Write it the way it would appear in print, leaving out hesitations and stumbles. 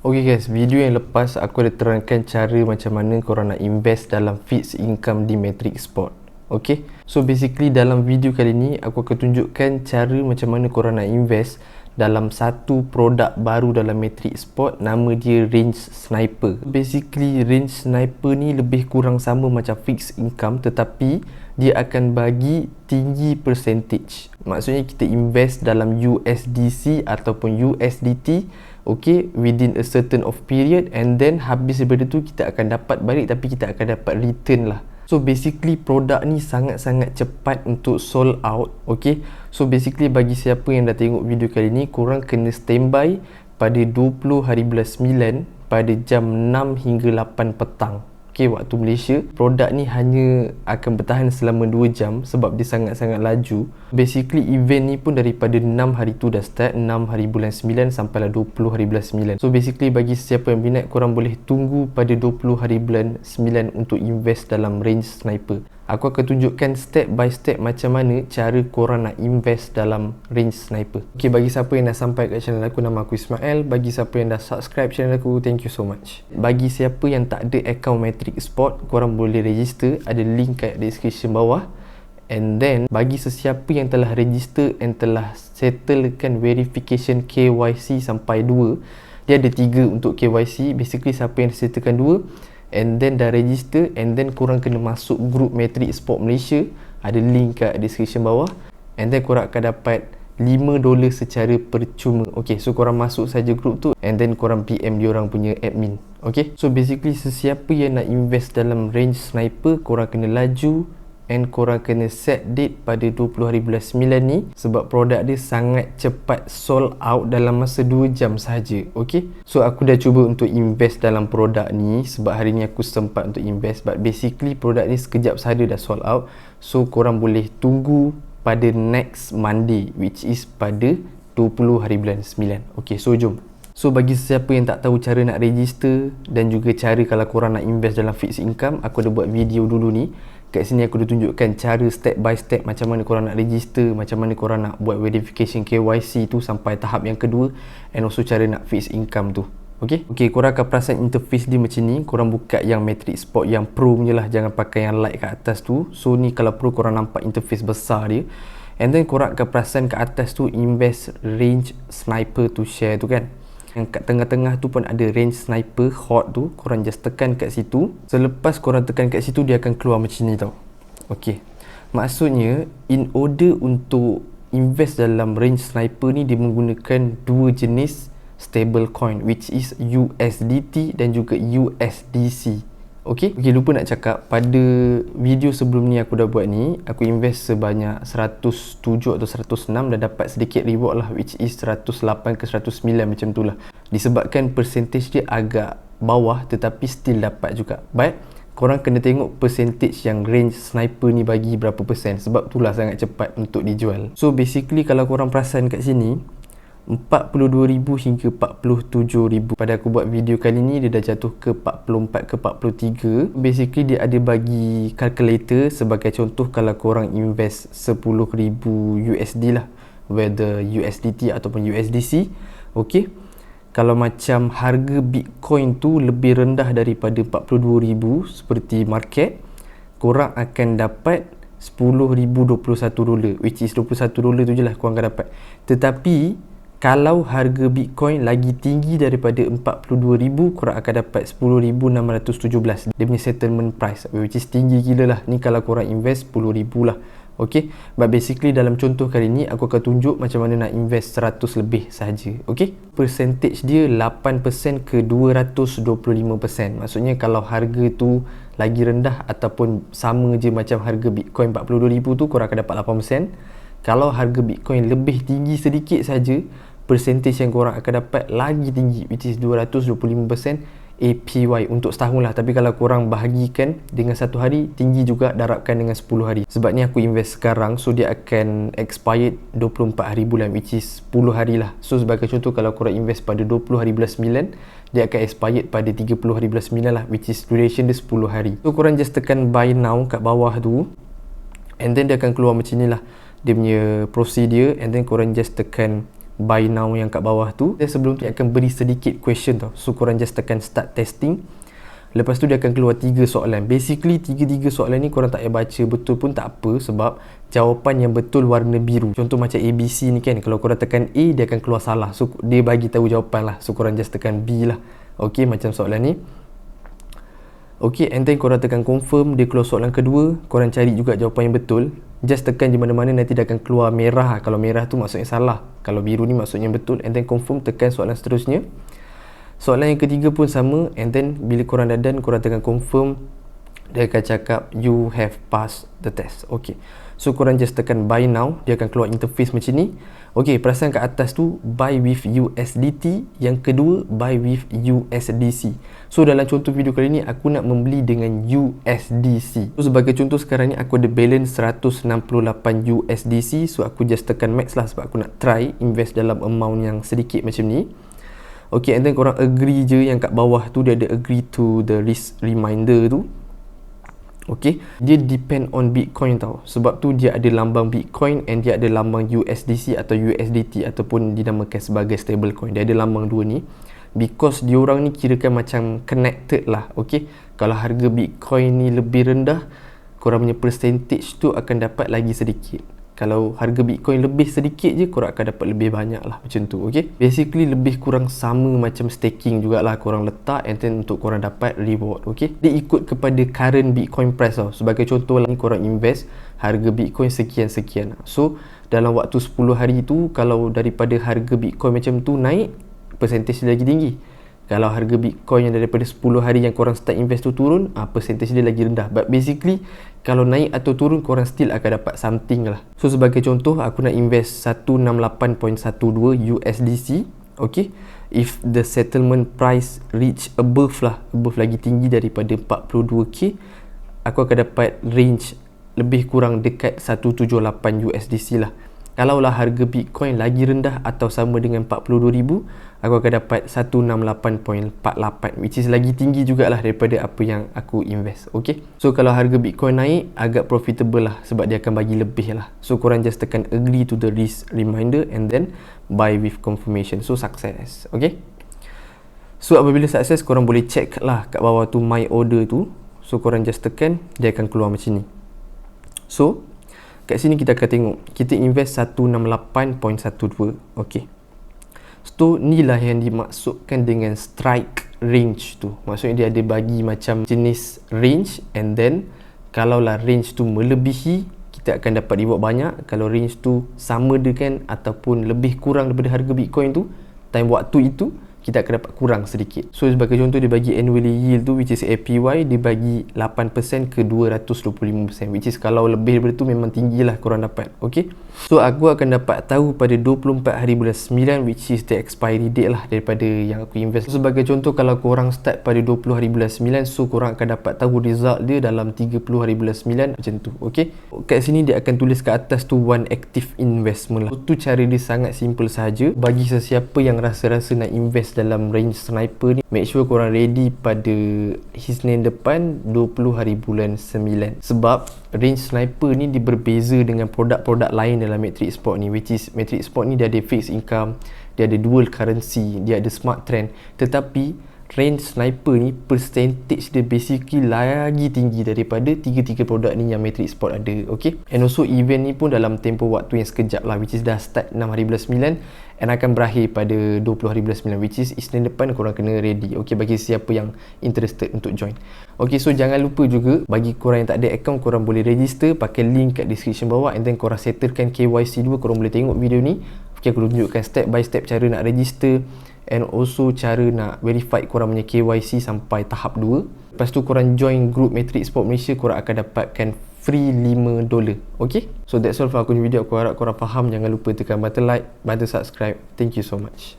Okay guys, video yang lepas aku ada terangkan cara macam mana korang nak invest dalam fixed income di Matrix Sport. Okay, so basically dalam video kali ni aku akan tunjukkan cara macam mana korang nak invest dalam satu produk baru dalam Matrix Sport, nama dia Range Sniper. Basically Range Sniper ni lebih kurang sama macam fixed income, tetapi dia akan bagi tinggi percentage. Maksudnya kita invest dalam USDC ataupun USDT, okay, within a certain of period, and then habis daripada tu kita akan dapat balik, tapi kita akan dapat return lah. So basically produk ni sangat-sangat cepat untuk sold out. Okay, so basically bagi siapa yang dah tengok video kali ni, korang kena standby pada 20 hari bulan 9 pada jam 6 hingga 8 petang. Okay, waktu Malaysia. Produk ni hanya akan bertahan selama 2 jam sebab dia sangat-sangat laju. Basically event ni pun daripada 6 hari tu dah start, 6 hari bulan 9 sampailah 20 hari bulan 9. So basically bagi siapa yang minat, korang boleh tunggu pada 20 hari bulan 9 untuk invest dalam Range Sniper. Aku akan tunjukkan step by step macam mana cara korang nak invest dalam Range Sniper. Okay, bagi siapa yang dah sampai kat channel aku, nama aku Ismail. Bagi siapa yang dah subscribe channel aku, thank you so much. Bagi siapa yang tak ada account Matrix Sport, korang boleh register, ada link kat description bawah. And then bagi sesiapa yang telah register and telah settlekan verification KYC sampai 2, dia ada 3 untuk KYC. Basically siapa yang settlekan 2 and then dah register, and then korang kena masuk group Matrix Sport Malaysia, ada link kat description bawah, and then korang akan dapat $5 secara percuma. Okay, so korang masuk saja group tu, and then korang PM diorang punya admin. Okay, so basically sesiapa yang nak invest dalam Range Sniper, korang kena laju and korang kena set date pada 20 hari bulan 9 ni, sebab produk dia sangat cepat sold out dalam masa 2 jam sahaja. Okay, so aku dah cuba untuk invest dalam produk ni sebab hari ni aku sempat untuk invest, but basically produk ni sekejap sahaja dah sold out. So korang boleh tunggu pada next Monday, which is pada 20 hari bulan 9. Okay, so jom. So bagi sesiapa yang tak tahu cara nak register dan juga cara kalau korang nak invest dalam fixed income, aku ada buat video dulu ni. Kat sini aku dah tunjukkan cara step by step macam mana korang nak register, macam mana korang nak buat verification KYC tu sampai tahap yang kedua, and also cara nak fixed income tu. Okay, korang akan perasan interface dia macam ni. Korang buka yang Matrix Sport yang Pro punya lah, jangan pakai yang light kat atas tu. So ni kalau Pro korang nampak interface besar dia, and then korang akan perasan kat atas tu invest Range Sniper to share tu kan. Yang kat tengah-tengah tu pun ada Range Sniper hot tu, korang just tekan kat situ. Selepas korang tekan kat situ, dia akan keluar macam ni tau. Okay, maksudnya in order untuk invest dalam Range Sniper ni, dia menggunakan 2 jenis stable coin, which is USDT dan juga USDC. Okay, lupa nak cakap, pada video sebelum ni aku dah buat ni, aku invest sebanyak 107 atau 106, dah dapat sedikit reward lah, which is 108 ke 109 macam tu lah. Disebabkan percentage dia agak bawah, tetapi still dapat juga. But korang kena tengok percentage yang Range Sniper ni bagi berapa persen, sebab itulah sangat cepat untuk dijual. So basically kalau korang perasan kat sini, 42,000 hingga 47,000. Pada aku buat video kali ni, dia dah jatuh ke 44 ke 43. Basically dia ada bagi calculator. Sebagai contoh, kalau korang invest 10,000 USD lah, whether USDT ataupun USDC, okay, kalau macam harga Bitcoin tu lebih rendah daripada 42,000 seperti market, korang akan dapat $10,021, which is $21 tu je lah korang akan dapat. Tetapi kalau harga Bitcoin lagi tinggi daripada 42,000, korang akan dapat 10,617. Dia punya settlement price, which is tinggi gila lah. Ni kalau korang invest 10,000 lah. Okay, but basically dalam contoh kali ni aku akan tunjuk macam mana nak invest 100 lebih sahaja. Okay, percentage dia 8% ke 225%. Maksudnya kalau harga tu lagi rendah ataupun sama je macam harga Bitcoin 42,000 tu, korang akan dapat 8%. Kalau harga Bitcoin lebih tinggi sedikit saja, percentage yang korang akan dapat lagi tinggi, which is 225% APY untuk setahun lah. Tapi kalau korang bahagikan dengan 1 hari, tinggi juga, darabkan dengan 10 hari. Sebab ni aku invest sekarang, so dia akan expired 24 hari bulan, which is 10 hari lah. So sebagai contoh, kalau korang invest pada 20 hari bulan 9, dia akan expired pada 30 hari bulan 9 lah, which is duration dia 10 hari. So korang just tekan buy now kat bawah tu, and then dia akan keluar macam ni lah dia punya procedure, and then korang just tekan buy now yang kat bawah tu. Dan sebelum tu dia akan beri sedikit question tau. So korang just tekan start testing. Lepas tu dia akan keluar 3 soalan. Basically 3 soalan ni korang tak payah baca betul pun tak apa, sebab jawapan yang betul warna biru. Contoh macam ABC ni kan, kalau korang tekan A dia akan keluar salah. So dia bagi tahu jawapan lah. So korang just tekan B lah. Okay, macam soalan ni. Okay, and then korang tekan confirm, dia keluar soalan kedua. Korang cari juga jawapan yang betul. Just tekan di mana-mana, nanti dia akan keluar merah. Kalau merah tu maksudnya salah, kalau biru ni maksudnya betul. And then confirm, tekan soalan seterusnya. Soalan yang ketiga pun sama. And then bila korang dah done, korang tekan confirm, dia akan cakap you have passed the test. Okay, so korang just tekan buy now, dia akan keluar interface macam ni. Okay, perasan kat atas tu buy with USDT, yang kedua buy with USDC. So dalam contoh video kali ni aku nak membeli dengan USDC. So sebagai contoh sekarang ni aku ada balance 168 USDC. So aku just tekan max lah, sebab aku nak try invest dalam amount yang sedikit macam ni. Okay, and then korang agree je yang kat bawah tu, dia ada agree to the risk reminder tu. Okay, dia depend on Bitcoin tau. Sebab tu dia ada lambang Bitcoin and dia ada lambang USDC atau USDT ataupun dinamakan sebagai stablecoin. Dia ada lambang dua ni because diorang ni kirakan macam connected lah. Okay, kalau harga Bitcoin ni lebih rendah, korang punya percentage tu akan dapat lagi sedikit. Kalau harga Bitcoin lebih sedikit je, korang akan dapat lebih banyak lah, macam tu. Okay, basically lebih kurang sama macam staking jugalah, korang letak and then untuk korang dapat reward. Okay, dia ikut kepada current Bitcoin price tau. Sebagai contoh lah, ni korang invest harga Bitcoin sekian-sekian. So dalam waktu 10 hari tu, kalau daripada harga Bitcoin macam tu naik, percentage dia lagi tinggi. Kalau harga Bitcoin yang daripada 10 hari yang korang start invest tu turun, percentage dia lagi rendah. But basically kalau naik atau turun, korang still akan dapat something lah. So sebagai contoh, aku nak invest 168.12 USDC. Okay, if the settlement price reach above lah, above lagi tinggi daripada 42k, aku akan dapat range lebih kurang dekat 178 USDC lah. Kalaulah harga Bitcoin lagi rendah atau sama dengan 42,000, aku akan dapat 168.48, which is lagi tinggi jugalah daripada apa yang aku invest. Okay, so kalau harga Bitcoin naik, agak profitable lah sebab dia akan bagi lebih lah. So korang just tekan agree to the risk reminder and then buy with confirmation. So success. Okay, so apabila sukses, korang boleh check lah kat bawah tu my order tu. So korang just tekan, dia akan keluar macam ni. So kat sini kita akan tengok kita invest 168.12. Okay, so ni lah yang dimaksudkan dengan strike range tu. Maksudnya dia ada bagi macam jenis range, and then kalaulah range tu melebihi, kita akan dapat reward banyak. Kalau range tu sama dengan ataupun lebih kurang daripada harga Bitcoin tu, time waktu itu kita akan dapat kurang sedikit. So sebagai contoh, dia bagi annually yield tu, which is APY, dia bagi 8% ke 225%, which is kalau lebih daripada tu memang tinggi lah korang dapat. Okay, so aku akan dapat tahu pada 24 hari bulan 9, which is the expiry date lah daripada yang aku invest. So sebagai contoh, kalau korang start pada 20 hari bulan 9, so korang akan dapat tahu result dia dalam 30 hari bulan 9, macam tu. Okay, kat sini dia akan tulis kat atas tu one active investment lah. So tu cara dia sangat simple sahaja. Bagi sesiapa yang rasa-rasa nak invest dalam range sniper ni, make sure korang ready pada Isnin depan 20 hari bulan 9. Sebab range sniper ni dia berbeza dengan produk-produk lain dalam Matrix Sport ni, which is Matrix Sport ni dia ada fixed income, dia ada dual currency, dia ada smart trend. Tetapi range sniper ni percentage dia basically lagi tinggi daripada tiga-tiga produk ni yang Matrix Sport ada. Okay, and also event ni pun dalam tempoh waktu yang sekejap lah, which is dah start 6 hari bulan 9 and akan berakhir pada 20 hari bulan 9, which is Isnin depan. Korang kena ready. Okay, bagi siapa yang interested untuk join. Okay, so jangan lupa juga bagi korang yang tak ada account, korang boleh register pakai link kat description bawah, and then korang settlekan KYC dulu. Korang boleh tengok video ni. Okay, aku tunjukkan step by step cara nak register and also cara nak verify korang punya KYC sampai tahap 2. Lepas tu korang join group Matrix Sport Malaysia, korang akan dapatkan free $5. Okay, so that's all for aku punya video. Aku harap korang faham. Jangan lupa tekan button like, button subscribe. Thank you so much.